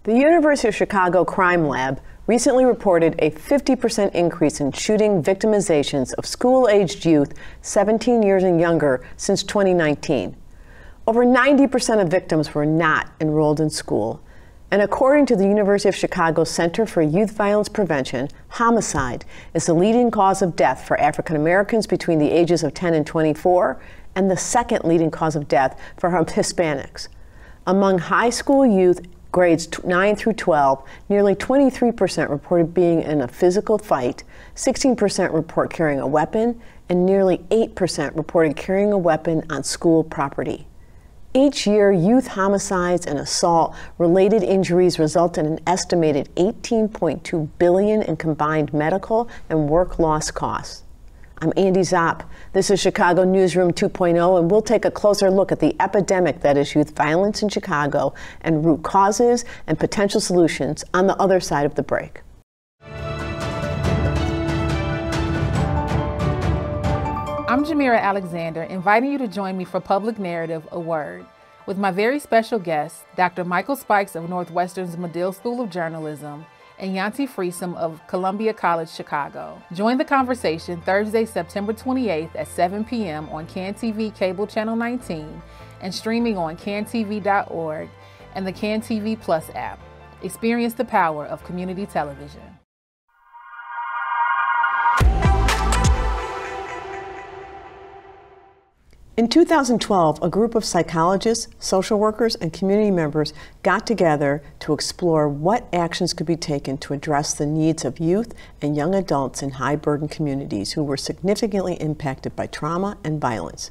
The University of Chicago Crime Lab recently reported a 50% increase in shooting victimizations of school-aged youth 17 years and younger since 2019. Over 90% of victims were not enrolled in school. And according to the University of Chicago Center for Youth Violence Prevention, homicide is the leading cause of death for African Americans between the ages of 10 and 24, and the second leading cause of death for Hispanics. Among high school youth grades 9 through 12, nearly 23% reported being in a physical fight, 16% report carrying a weapon, and nearly 8% reported carrying a weapon on school property. Each year, youth homicides and assault-related injuries result in an estimated $18.2 billion in combined medical and work loss costs. I'm Andrea Zopp. This is Chicago Newsroom 2.0, and we'll take a closer look at the epidemic that is youth violence in Chicago and root causes and potential solutions on the other side of the break. I'm Jamira Alexander, inviting you to join me for Public Narrative, A Word, with my very special guest, Dr. Michael Spikes of Northwestern's Medill School of Journalism, and Yanti Freesom of Columbia College, Chicago. Join the conversation Thursday, September 28th at 7 p.m. on CAN-TV Cable Channel 19 and streaming on cantv.org and the CAN-TV Plus app. Experience the power of community television. In 2012, a group of psychologists, social workers, and community members got together to explore what actions could be taken to address the needs of youth and young adults in high-burden communities who were significantly impacted by trauma and violence.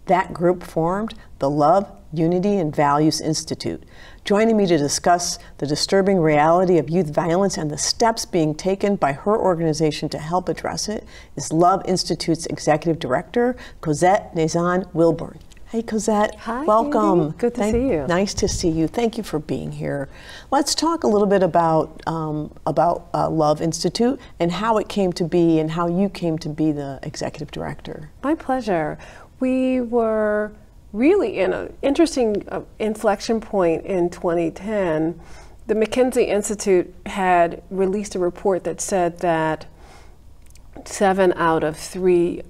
That group formed the Love, Unity, and Values Institute. Joining me to discuss the disturbing reality of youth violence and the steps being taken by her organization to help address it is Love Institute's Executive Director, Cosette Nazon-Wilburn. Hey, Cosette. Hi, welcome. Andy. Good to see you. Nice to see you. Thank you for being here. Let's talk a little bit about Love Institute and how it came to be and how you came to be the Executive Director. My pleasure. We were really in an interesting inflection point in 2010. The McKinsey Institute had released a report that said that 7 out of 3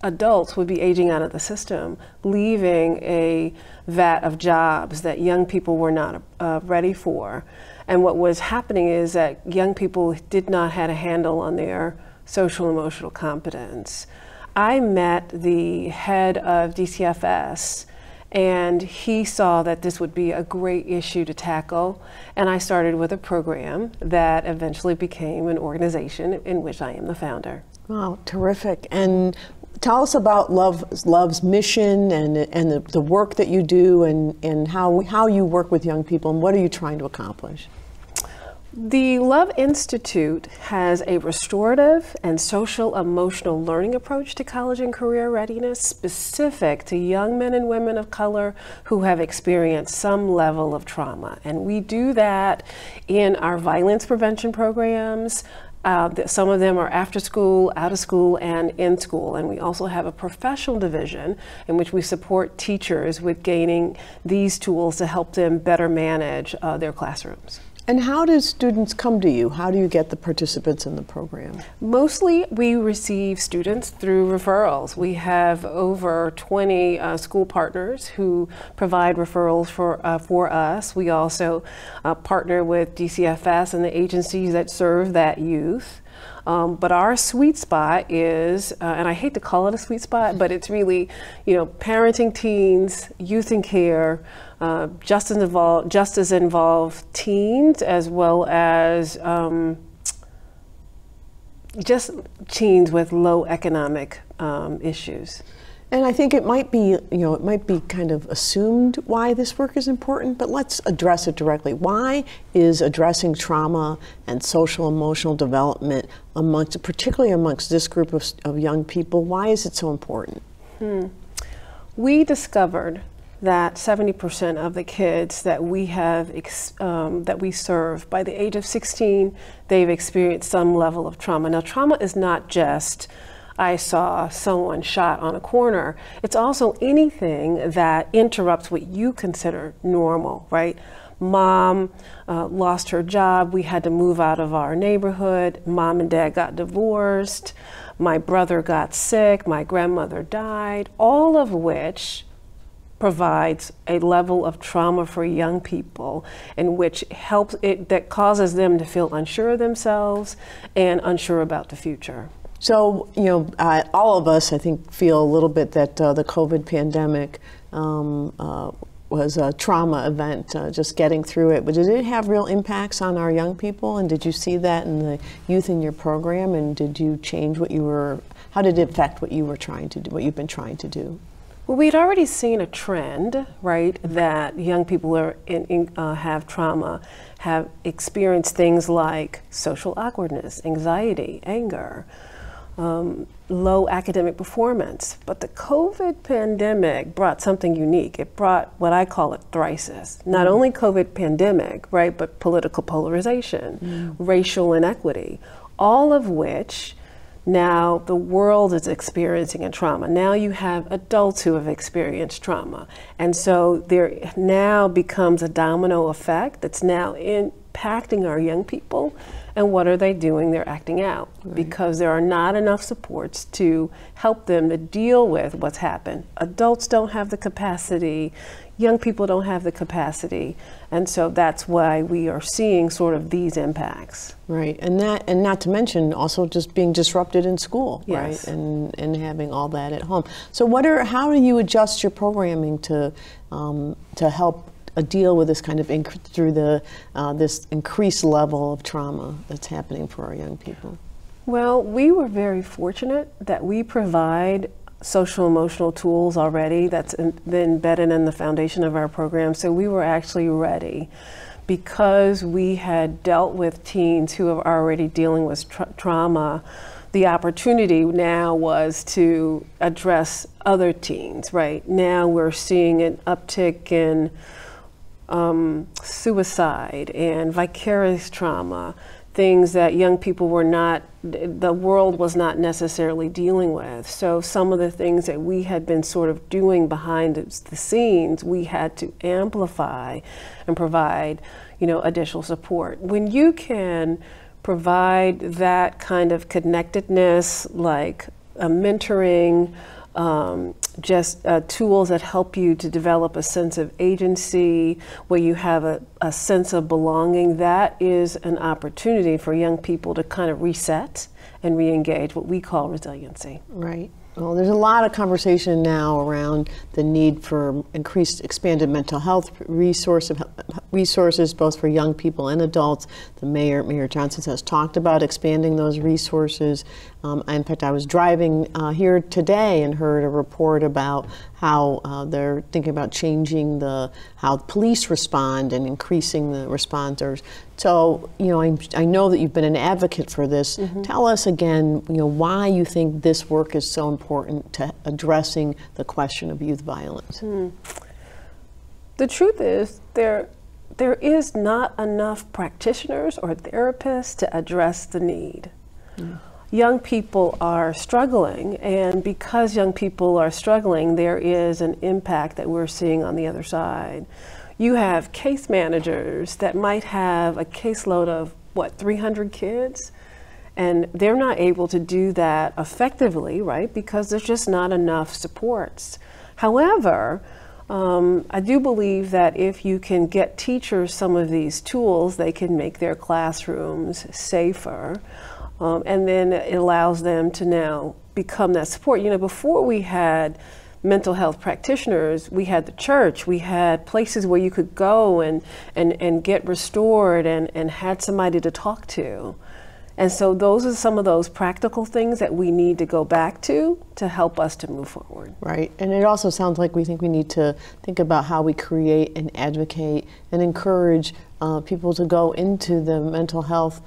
adults would be aging out of the system, leaving a vat of jobs that young people were not ready for. And what was happening is that young people did not have a handle on their social emotional competence. I met the head of DCFS, and he saw that this would be a great issue to tackle, and I started with a program that eventually became an organization in which I am the founder. Wow, terrific. And tell us about Love's mission and the work that you do and how you work with young people, and what are you trying to accomplish? The Love Institute has a restorative and social emotional learning approach to college and career readiness specific to young men and women of color who have experienced some level of trauma. And we do that in our violence prevention programs. Some of them are after school, out of school, and in school. And we also have a professional division in which we support teachers with gaining these tools to help them better manage their classrooms. And how do students come to you? How do you get the participants in the program? Mostly we receive students through referrals. We have over 20 school partners who provide referrals for us. We also partner with DCFS and the agencies that serve that youth. But our sweet spot is, and I hate to call it a sweet spot, but it's really, parenting teens, youth in care, justice involved teens, as well as just teens with low economic issues. And I think it might be, it might be kind of assumed why this work is important, but let's address it directly. Why is addressing trauma and social emotional development particularly amongst this group of young people, why is it so important? We discovered that 70% of the kids that we have that we serve, by the age of 16, they've experienced some level of trauma. Now, trauma is not just I saw someone shot on a corner. It's also anything that interrupts what you consider normal, right? Mom lost her job. We had to move out of our neighborhood. Mom and Dad got divorced. My brother got sick. My grandmother died, all of which provides a level of trauma for young people in which that causes them to feel unsure of themselves and unsure about the future. So, all of us, I think, feel a little bit that the COVID pandemic was a trauma event, just getting through it. But did it have real impacts on our young people? And did you see that in the youth in your program? And did you change how did it affect what you were trying to do, what you've been trying to do? Well, we'd already seen a trend, right, that young people have trauma, have experienced things like social awkwardness, anxiety, anger, low academic performance. But the COVID pandemic brought something unique. It brought what I call a crisis. Not only COVID pandemic, right, but political polarization, racial inequity, all of which now the world is experiencing a trauma. Now you have adults who have experienced trauma. And so there now becomes a domino effect that's now impacting our young people. And what are they doing? They're acting out, right, because there are not enough supports to help them to deal with what's happened. Adults don't have the capacity. Young people don't have the capacity, and so that's why we are seeing sort of these impacts. Right, and not to mention also just being disrupted in school, yes, right, and having all that at home. So how do you adjust your programming to help deal with this kind of this increased level of trauma that's happening for our young people? Well, we were very fortunate that we provide social emotional tools already that's been embedded in the foundation of our program. So we were actually ready because we had dealt with teens who are already dealing with trauma. The opportunity now was to address other teens, right? Now we're seeing an uptick in suicide and vicarious trauma, things that young people the world was not necessarily dealing with. So some of the things that we had been sort of doing behind the scenes, we had to amplify and provide, additional support. When you can provide that kind of connectedness, like mentoring, tools that help you to develop a sense of agency, where you have a sense of belonging, that is an opportunity for young people to kind of reset and re-engage, what we call resiliency. Right. Well, there's a lot of conversation now around the need for expanded mental health resources, both for young people and adults. The Mayor Johnson has talked about expanding those resources. In fact, I was driving here today and heard a report about how they're thinking about changing how police respond and increasing the responders. So, I know that you've been an advocate for this. Mm-hmm. Tell us again, why you think this work is so important to addressing the question of youth violence. The truth is, there is not enough practitioners or therapists to address the need. Young people are struggling, and because young people are struggling, there is an impact that we're seeing on the other side. You have case managers that might have a caseload of, 300 kids? And they're not able to do that effectively, right? Because there's just not enough supports. However, I do believe that if you can get teachers some of these tools, they can make their classrooms safer. And then it allows them to now become that support. Before we had mental health practitioners, we had the church, we had places where you could go and get restored and had somebody to talk to. And so those are some of those practical things that we need to go back to help us to move forward. Right, and it also sounds like we need to think about how we create and advocate and encourage people to go into the mental health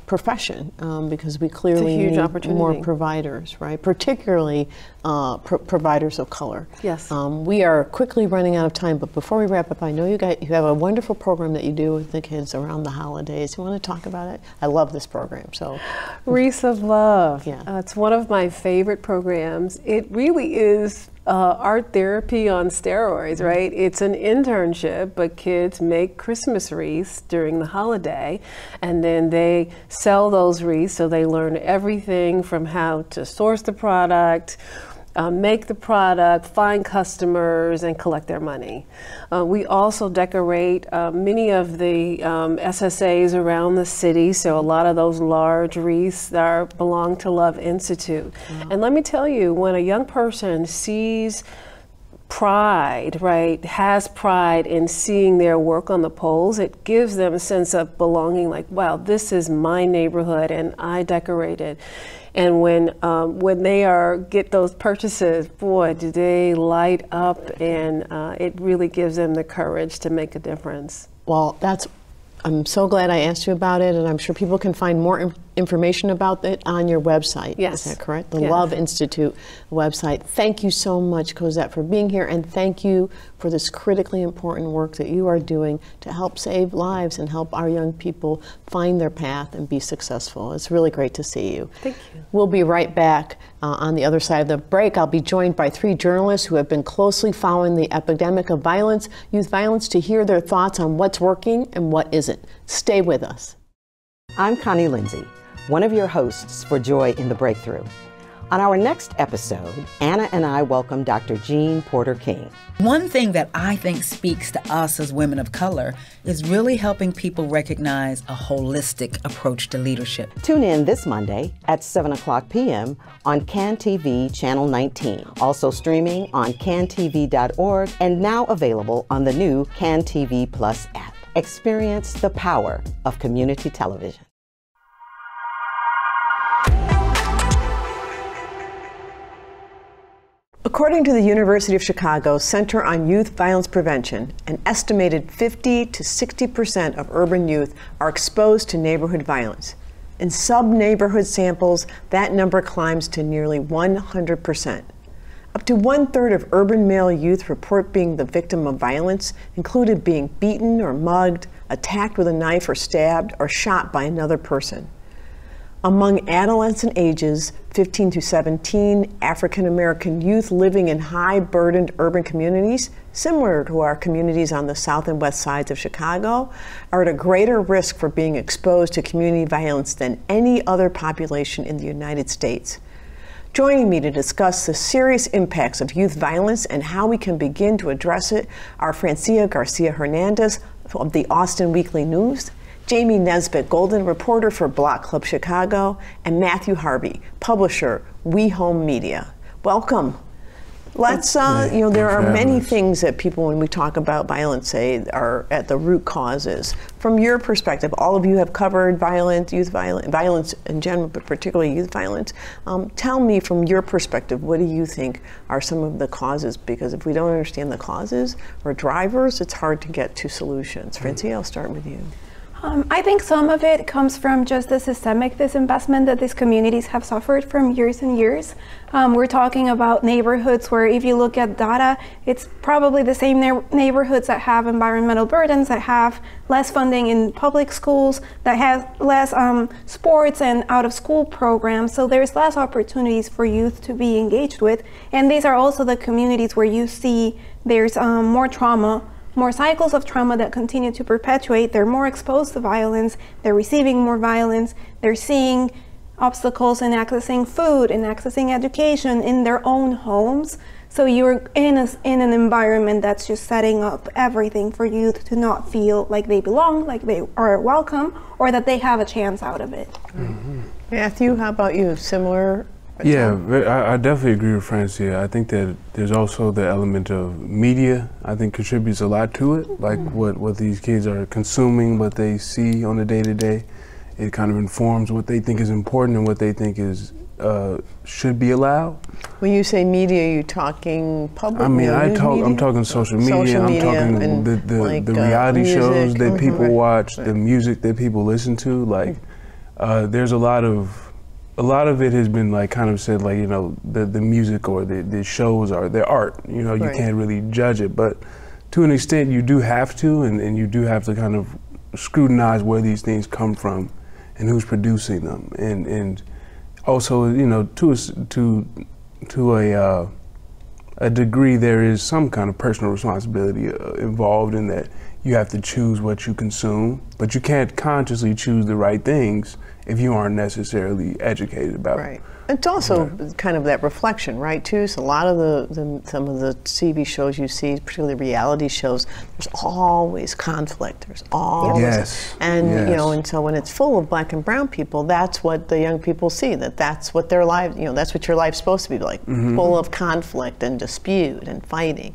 profession, because we clearly need more providers, right? Particularly providers of color. Yes. We are quickly running out of time, but before we wrap up, I know you have a wonderful program that you do with the kids around the holidays. You want to talk about it? I love this program. So, Wreaths of Love. Yeah. It's one of my favorite programs. It really is art therapy on steroids, right? It's an internship, but kids make Christmas wreaths during the holiday, and then they sell those wreaths, so they learn everything from how to source the product, make the product, find customers, and collect their money. We also decorate many of the SSAs around the city, so a lot of those large wreaths belong to Love Institute. And let me tell you, when a young person sees pride, right, has pride in seeing their work on the poles, it gives them a sense of belonging, like, wow, this is my neighborhood and I decorated. And when they get those purchases, boy, do they light up, and it really gives them the courage to make a difference. Well, I'm so glad I asked you about it, and I'm sure people can find more information about it on your website. Yes. Is that correct? The Yes. Love Institute website. Thank you so much, Cosette, for being here, and thank you for this critically important work that you are doing to help save lives and help our young people find their path and be successful. It's really great to see you. Thank you. We'll be right back. On the other side of the break, I'll be joined by 3 journalists who have been closely following the epidemic of violence, youth violence, to hear their thoughts on what's working and what isn't. Stay with us. I'm Connie Lindsay, one of your hosts for Joy in the Breakthrough. On our next episode, Anna and I welcome Dr. Jean Porter King. One thing that I think speaks to us as women of color is really helping people recognize a holistic approach to leadership. Tune in this Monday at 7:00 p.m. on CAN TV Channel 19. Also streaming on cantv.org and now available on the new CAN TV Plus app. Experience the power of community television. According to the University of Chicago Center on Youth Violence Prevention, an estimated 50 to 60% of urban youth are exposed to neighborhood violence. In sub-neighborhood samples, that number climbs to nearly 100%. Up to 1/3 of urban male youth report being the victim of violence, including being beaten or mugged, attacked with a knife or stabbed, or shot by another person. Among adolescent ages 15 to 17, African American youth living in high-burdened urban communities, similar to our communities on the south and west sides of Chicago, are at a greater risk for being exposed to community violence than any other population in the United States. Joining me to discuss the serious impacts of youth violence and how we can begin to address it are Francia Garcia Hernandez of the Austin Weekly News, Jamie Nesbitt Golden, reporter for Block Club Chicago, and Matthew Harvey, publisher, We Home Media. Welcome. Let's, there are many things that people, when we talk about violence, say are at the root causes. From your perspective, all of you have covered violence in general, but particularly youth violence. Tell me from your perspective, what do you think are some of the causes? Because if we don't understand the causes or drivers, it's hard to get to solutions. Francia, I'll start with you. I think some of it comes from just the systemic disinvestment that these communities have suffered from years and years. We're talking about neighborhoods where, if you look at data, it's probably the same neighborhoods that have environmental burdens, that have less funding in public schools, that have less sports and out-of-school programs. So there's less opportunities for youth to be engaged with. And these are also the communities where you see there's more trauma, more cycles of trauma that continue to perpetuate. They're more exposed to violence, they're receiving more violence, they're seeing obstacles in accessing food and accessing education in their own homes. So you're in an environment that's just setting up everything for youth to not feel like they belong, like they are welcome, or that they have a chance out of it. Mm-hmm. Matthew, how about you? Similar? Yeah, I definitely agree with Francia. I think that there's also the element of media, I think, contributes a lot to it, like what these kids are consuming, what they see on a day-to-day. It kind of informs what they think is important and what they think is should be allowed. When you say media, are you talking public? I mean, I'm talking social media, I'm talking the reality music, shows that people watch, the music that people listen to. Like, there's a lot of it has been like kind of said, like, you know, the music or the shows are their art. You know, you can't really judge it, but to an extent you do have to, and you do have to kind of scrutinize where these things come from and who's producing them, and also, you know, to a degree there is some kind of personal responsibility involved in that. You have to choose what you consume, but you can't consciously choose the right things if you aren't necessarily educated about it. Right. It's also kind of that reflection, right, too? So a lot of some of the TV shows you see, particularly reality shows, there's always conflict. There's always, and you know, and so when it's full of black and brown people, that's what the young people see. That's what their life, you know, that's what your life's supposed to be like, full of conflict and dispute and fighting.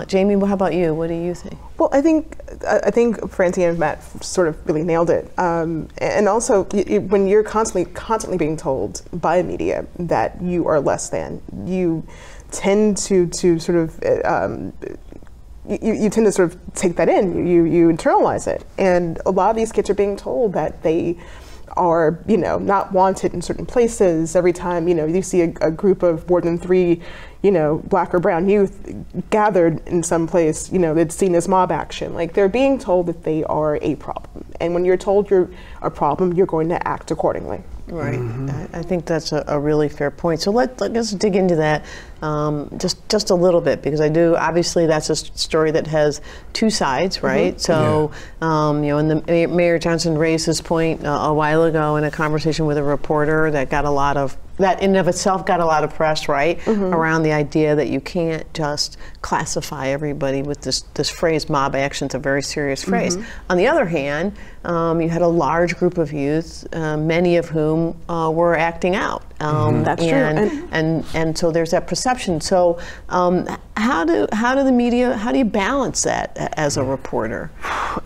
Jamie, how about you? What do you think? Well, I think Francia and Matt sort of really nailed it, and also when you're constantly being told by media that you are less than, you tend to sort of you tend to sort of take that in. You internalize it, and a lot of these kids are being told that they are, you know, not wanted in certain places. Every time, you know, you see a group of more than 3, you know, black or brown youth gathered in some place, you know, it's seen as mob action. Like, they're being told that they are a problem. And when you're told you're a problem, you're going to act accordingly. Right. I think that's a really fair point. So let's dig into that just a little bit, because obviously that's a story that has two sides, right? So, you know, and Mayor Johnson raised this point a while ago in a conversation with a reporter that that in and of itself got a lot of press, right? Around the idea that you can't just classify everybody with this phrase, mob action. It's a very serious phrase. On the other hand, you had a large group of youth, many of whom were acting out. That's true. And so there's that perception. So how do you balance that as a reporter?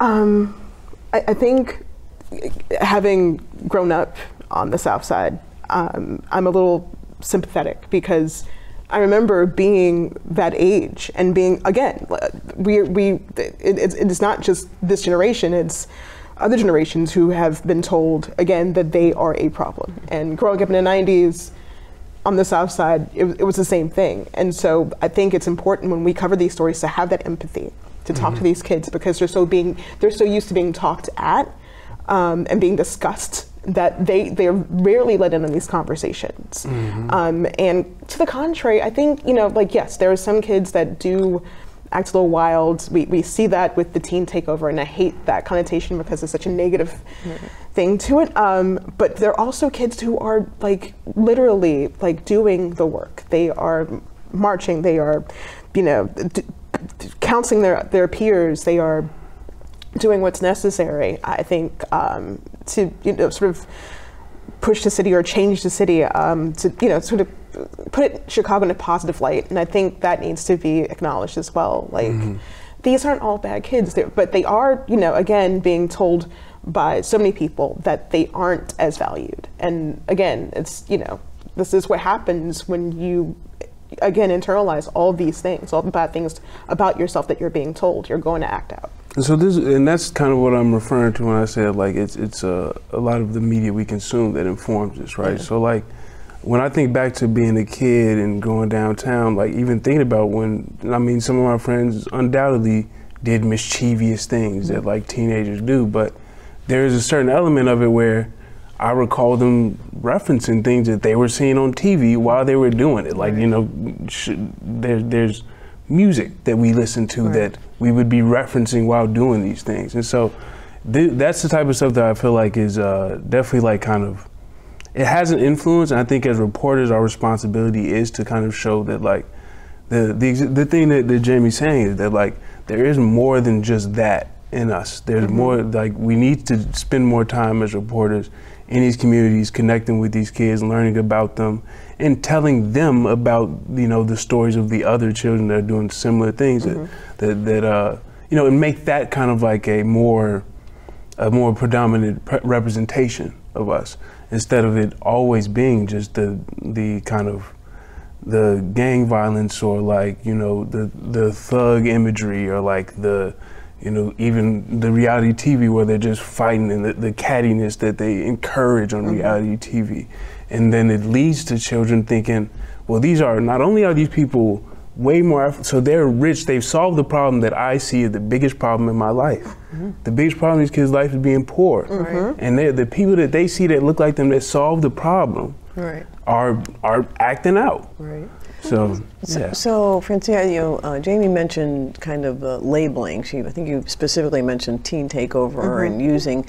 I think, having grown up on the South Side, I'm a little sympathetic, because I remember being that age and being, again, it's not just this generation, it's other generations who have been told, again, that they are a problem. And growing up in the 90s on the South Side, it was the same thing. And so I think it's important when we cover these stories to have that empathy, to talk to these kids, because they're so used to being talked at and being discussed, that they're rarely let in on these conversations. And to the contrary, I think, you know, like, yes, there are some kids that do act a little wild. We see that with the teen takeover, and I hate that connotation because it's such a negative thing to it. But there are also kids who are, like, literally, like, doing the work. They are marching, they are, you know, counseling their peers, they are doing what's necessary, I think, to, you know, sort of push the city or change the city, to, you know, sort of put Chicago in a positive light. And I think that needs to be acknowledged as well. Like, these aren't all bad kids, but they are, you know, again, being told by so many people that they aren't as valued. And again, it's, you know, this is what happens when you, again, internalize all these things, all the bad things about yourself that you're being told. You're going to act out. And so that's kind of what I'm referring to when I said, like, it's a lot of the media we consume that informs us, right? So, like, when I think back to being a kid and going downtown, like, even thinking about when, I mean, some of my friends undoubtedly did mischievous things that, like, teenagers do, but there is a certain element of it where I recall them referencing things that they were seeing on TV while they were doing it. Like, you know, there's music that we listen to that we would be referencing while doing these things. And so that's the type of stuff that I feel like is definitely, like, kind of, it has an influence. And I think as reporters, our responsibility is to kind of show that, like, the thing that Jamie's saying is that, like, there is more than just that in us. There's more, like, we need to spend more time as reporters in these communities, connecting with these kids, learning about them, and telling them about, you know, the stories of the other children that are doing similar things that you know, and make that kind of like a more predominant representation of us, instead of it always being just the kind of the gang violence, or, like, you know, the thug imagery, or, like, the, you know, even the reality TV where they're just fighting, and the cattiness that they encourage on reality TV. And then it leads to children thinking, well, not only are these people way more, so they're rich, they've solved the problem that I see as the biggest problem in my life. The biggest problem in these kids' life is being poor. And the people that they see that look like them that solve the problem are acting out. So, yeah. So Francia, Jamie mentioned kind of labeling. I think you specifically mentioned teen takeover and using,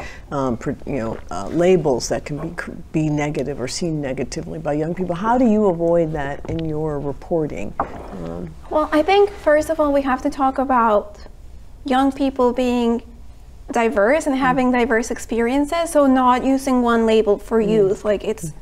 labels that can be negative or seen negatively by young people. How do you avoid that in your reporting? Well, I think first of all we have to talk about young people being diverse and having diverse experiences. So not using one label for youth, like it's.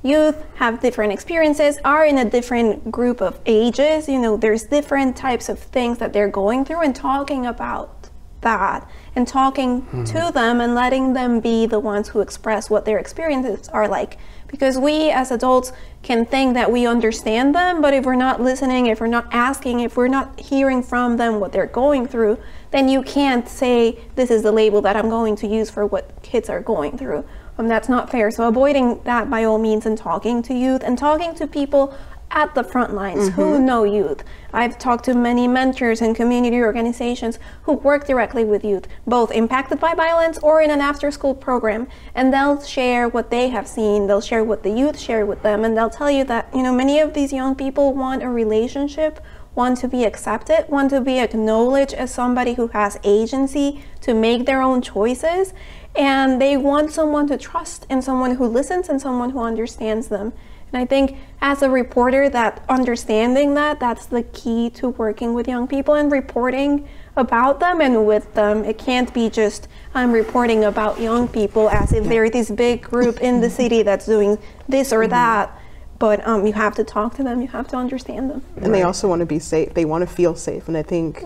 Youth have different experiences, are in a different group of ages. There's different types of things that they're going through, and talking about that and talking to them and letting them be the ones who express what their experiences are like. Because we as adults can think that we understand them, but if we're not listening, if we're not asking, if we're not hearing from them what they're going through, then you can't say, this is the label that I'm going to use for what kids are going through. That's not fair. So avoiding that by all means, and talking to youth and talking to people at the front lines who know youth. I've talked to many mentors and community organizations who work directly with youth, both impacted by violence or in an after-school program, and they'll share what they have seen, they'll share what the youth share with them, and they'll tell you that many of these young people want a relationship, want to be accepted, want to be acknowledged as somebody who has agency to make their own choices. And they want someone to trust, and someone who listens, and someone who understands them. And I think as a reporter, that understanding that's the key to working with young people and reporting about them and with them. It can't be just I'm reporting about young people as if they're this big group in the city that's doing this or that. But you have to talk to them, you have to understand them. And they also want to be safe, they want to feel safe. And I think,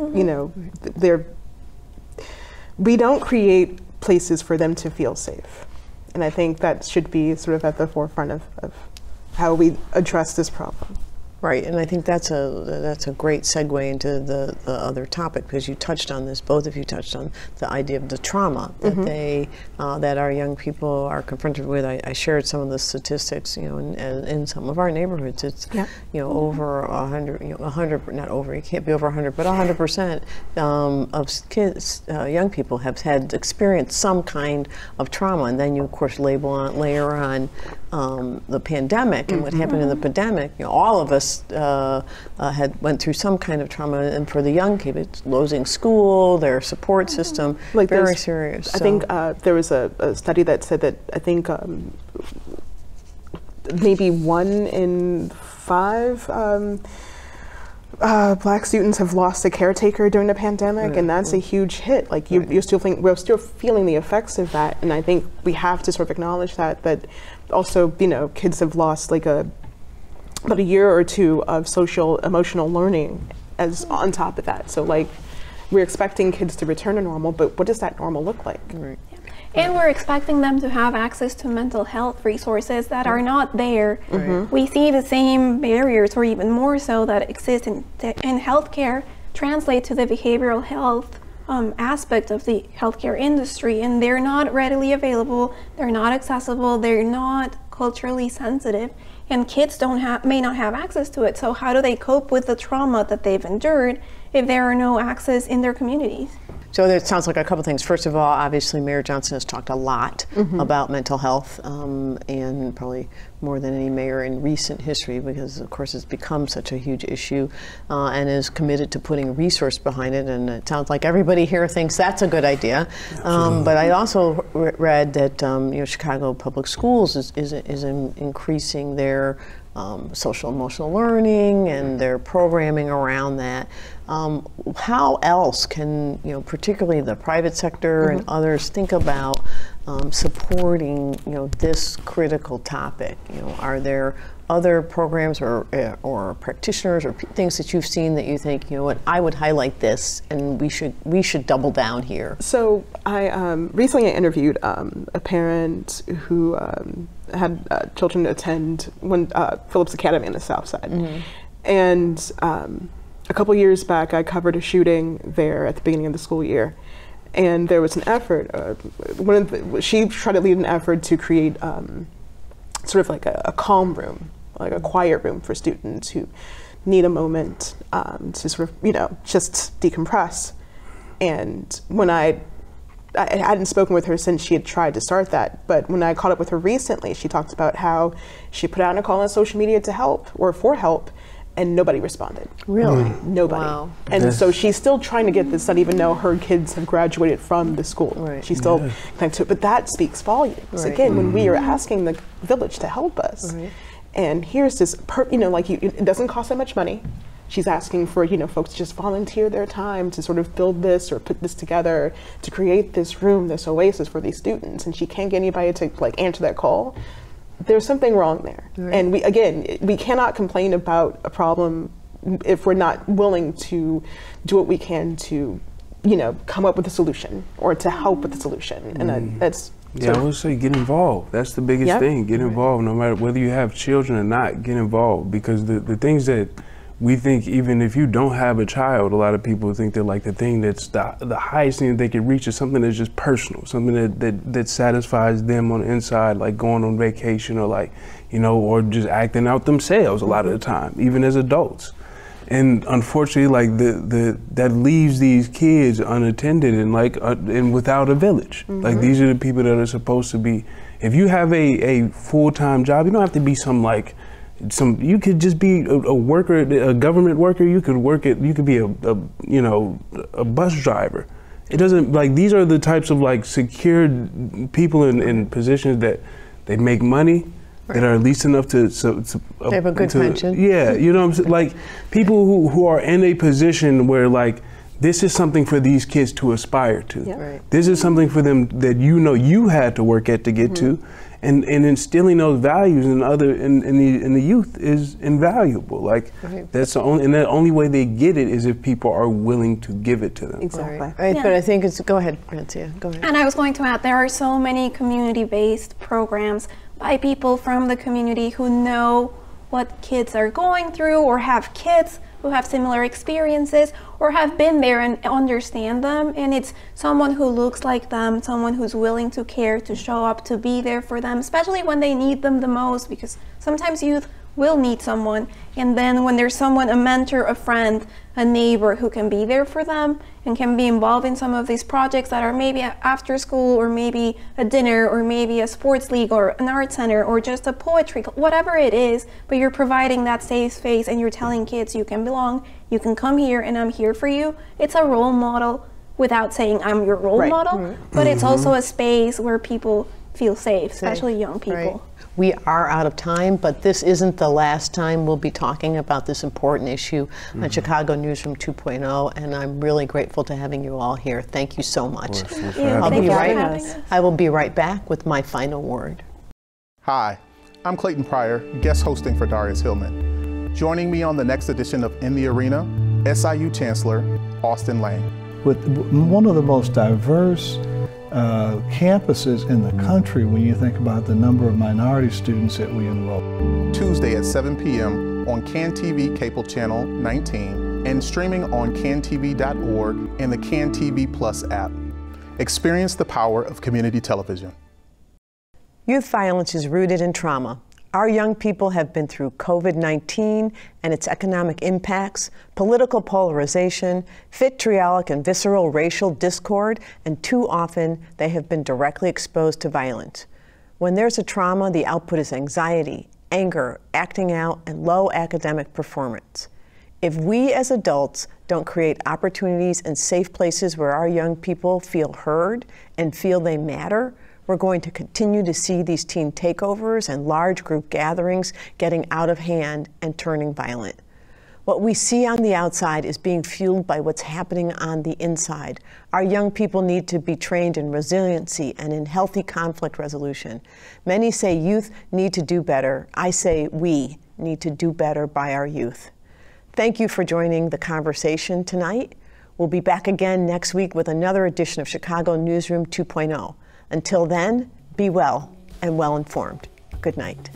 we don't create places for them to feel safe. And I think that should be sort of at the forefront of how we address this problem. Right, and I think that's a great segue into the other topic, because you touched on this, both of you touched on the idea of the trauma that that our young people are confronted with. I shared some of the statistics, in some of our neighborhoods. It's over 100, not over, you can't be over 100, but 100% of kids, young people have experienced some kind of trauma, and then you of course layer on the pandemic and what happened in the pandemic. All of us had went through some kind of trauma, and for the young kids, losing school, their support system, very serious. I think there was a study that said that I think maybe 1 in 5 Black students have lost a caretaker during the pandemic, and that's a huge hit. Like we're still feeling the effects of that, and I think we have to sort of acknowledge that. Also, kids have lost like about a year or 2 of social emotional learning as on top of that. So like we're expecting kids to return to normal, but what does that normal look like? Right. And we're expecting them to have access to mental health resources that are not there. We see the same barriers, or even more so, that exist in healthcare translate to the behavioral health aspect of the healthcare industry, and they're not readily available, they're not accessible, they're not culturally sensitive, and kids may not have access to it. So how do they cope with the trauma that they've endured if there are no access in their communities? So it sounds like a couple things. First of all, obviously Mayor Johnson has talked a lot about mental health, and probably more than any mayor in recent history, because of course it's become such a huge issue, and is committed to putting a resource behind it. And it sounds like everybody here thinks that's a good idea. But I also read that Chicago Public Schools is increasing their social emotional learning and their programming around that. How else can, particularly the private sector and others, think about supporting, this critical topic? Are there other programs or practitioners or things that you've seen that you think, I would highlight this, and we should double down here? So I recently interviewed a parent who had children attend Phillips Academy on the South Side, and a couple years back, I covered a shooting there at the beginning of the school year, and there was an effort. She tried to lead an effort to create sort of like a calm room, like a quiet room for students who need a moment to sort of, just decompress. And when I hadn't spoken with her since she had tried to start that, but when I caught up with her recently, she talked about how she put out a call on social media to help, or for help, and nobody responded. Really? Nobody. Wow. And so she's still trying to get this done, even though her kids have graduated from the school. Right. She's still connected to it. But that speaks volumes. Right. Again, when we are asking the village to help us, and here's this, it doesn't cost that much money. She's asking for, folks to just volunteer their time to sort of build this or put this together to create this room, this oasis for these students. And she can't get anybody to answer that call. There's something wrong there. Right. And we cannot complain about a problem if we're not willing to do what we can to, come up with a solution or to help with the solution. And that's I would say get involved. That's the biggest thing. Get involved, no matter whether you have children or not. Get involved, because the things that we think, even if you don't have a child, a lot of people think that the thing that's the highest thing that they can reach is something that's just personal, something that satisfies them on the inside, like going on vacation or or just acting out themselves a lot of the time, even as adults. And unfortunately, that leaves these kids unattended and without a village. These are the people that are supposed to be. If you have a full-time job, you don't have to be you could just be a worker, a government worker. You could be a bus driver. It doesn't, these are the types of secured people in positions that they make money, that are at least enough to they have a good pension. Yeah, you know what I'm saying? People who are in a position where this is something for these kids to aspire to. Yeah. Right. This is something for them that you had to work at to get to. And instilling those values in the youth is invaluable. That's the only way they get it is if people are willing to give it to them. Exactly. Right. But I think go ahead, Francia. Go ahead. And I was going to add, there are so many community-based programs by people from the community who know what kids are going through, or have kids who have similar experiences, or have been there and understand them. And it's someone who looks like them, someone who's willing to care, to show up, to be there for them, especially when they need them the most, because sometimes youth will need someone. And then when there's someone, a mentor, a friend, a neighbor who can be there for them and can be involved in some of these projects that are maybe after school, or maybe a dinner, or maybe a sports league, or an art center, or just a poetry, whatever it is, but you're providing that safe space and you're telling kids you can belong, you can come here and I'm here for you. It's a role model without saying I'm your role model, but it's also a space where people feel safe, especially young people. Right. We are out of time, but this isn't the last time we'll be talking about this important issue on Chicago Newsroom 2.0, and I'm really grateful to having you all here. Thank you so much. I will be right back with my final word. Hi, I'm Clayton Pryor, guest hosting for Darius Hillman. Joining me on the next edition of In the Arena, SIU Chancellor Austin Lang. With one of the most diverse campuses in the country when you think about the number of minority students that we enroll. Tuesday at 7 p.m. on CAN-TV Cable Channel 19 and streaming on cantv.org and the CAN-TV Plus app. Experience the power of community television. Youth violence is rooted in trauma. Our young people have been through COVID-19 and its economic impacts, political polarization, vitriolic and visceral racial discord, and too often they have been directly exposed to violence. When there's a trauma, the output is anxiety, anger, acting out, and low academic performance. If we as adults don't create opportunities and safe places where our young people feel heard and feel they matter, we're going to continue to see these teen takeovers and large group gatherings getting out of hand and turning violent. What we see on the outside is being fueled by what's happening on the inside. Our young people need to be trained in resiliency and in healthy conflict resolution. Many say youth need to do better. I say we need to do better by our youth. Thank you for joining the conversation tonight. We'll be back again next week with another edition of Chicago Newsroom 2.0. Until then, be well and well informed. Good night.